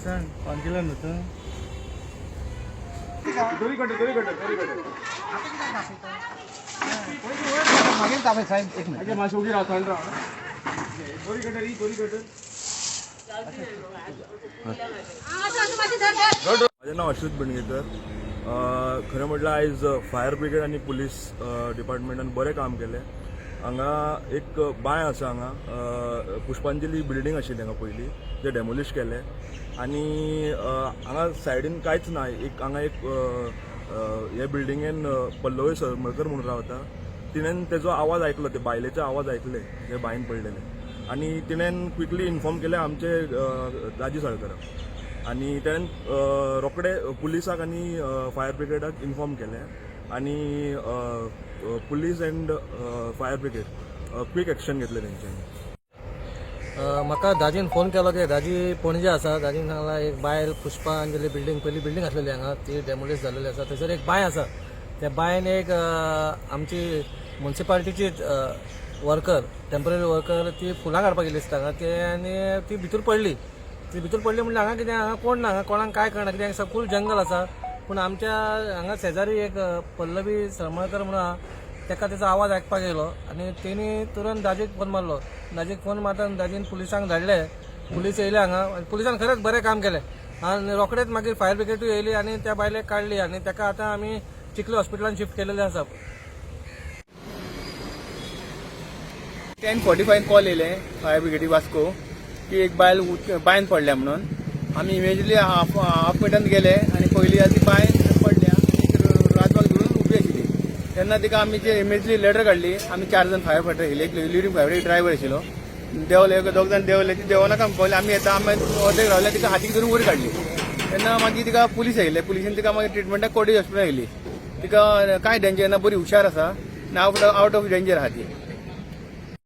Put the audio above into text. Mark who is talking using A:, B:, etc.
A: सांग फोन केला नव्हतं
B: माझे नाव अश्वित बंडगेकर. खरें म्हटल्यार आयज फायर ब्रिगेड आनी पुलीस डिपार्टमेंटान बरें काम केलें. हांगा एक बाय आसा, हांगा पुष्पांजली बिल्डींग आशिल्ली हांगा पयलीं, जे डेमोलिश केलें. आनी हांगा सायडीन कांयच ना. एक हांगा एक हे बिल्डिंगेन पल्लवी सरमळकर म्हणून रावता. तिणेन तेजो आवाज आयकलो, ते बायलेचे आवाज आयकले जे बायन पडलेले. आनी तिणेन क्विकली इन्फॉर्म केलें आमचे राजी साळकाराक. आनी तेणेन रोखडे पुलिसाक आनी फायर ब्रिगेडाक इन्फॉर्म केलें. आनी police end fire brigade quick action घेतलें तेंच्यांनी.
C: म्हाका दाजीन फोन केलो की दाजी पणजे आसा. दाजीन सांगला एक बायल पुष्पांजली बिल्डींग, पयली बिल्डींग आसलेली हांगा, ती डेमोलिश जाल्लेली आसा. थंयसर एक बाय आसा. त्या बायन एक आमची म्युन्सिपालिटीची वर्कर, टेम्पररी वर्कर, ती फुलां काडपाक गेली दिसता हांगा. ते आनी ती भितर पडली. ती भितर पडली म्हणजे हांगा कितें, हांगा कोण ना, हांगा कोणाक काय कळना, कित्याक सकूल जंगल आसा. पूण आमच्या हांगा शेजारी एक पल्लवी सरमळकर म्हणून आहा, तेका तेजो आवाज आयकपाक येयलो आनी तेणी तुरंत दाजीक फोन मारलो. दाजीक फोन मारतना दाजीन पुलिसांक धाडले. पुलीस येयले हांगा. पुलिसान खरेंच बरें काम केलें. आनी रोखडेच मागीर फायर ब्रिगेडूय येयली आनी त्या बायलेक काडली आनी तेका आतां आमी चिखली हॉस्पिटलांत शिफ्ट केलेले आसा.
D: 10:45 कॉल येयले फायर ब्रिगेडी वास्को की एक बायन पडल्या म्हणून. आमी इमिजिएटली हाफ मिनटान गेले आनी पयली ती बायन पडल्या, एक राजबाग धरून उबी आशिल्ली. तेन्ना तिका आमी इमिजिएटली लेटर काडली. आमी 4 जाण फायर फायटर येयले, एक लिव्हिंग फायर ड्रायव्हर आशिल्लो. देंवले, 2 जाण देंवले. ती देंवनाका पयली आमी येता, आमी अर्देक रावले, तिका हातीक धरून वयर काडली. तेन्ना मागीर तिका पुलीस येयले. पुलिशेन तिका मागीर ट्रिटमेंटाक कोर्टेज हॉस्पिटलांत येयली. तिका कांय डेंजर ना, बरी हुशार आसा, आउट ऑफ डेंजर आहा ती.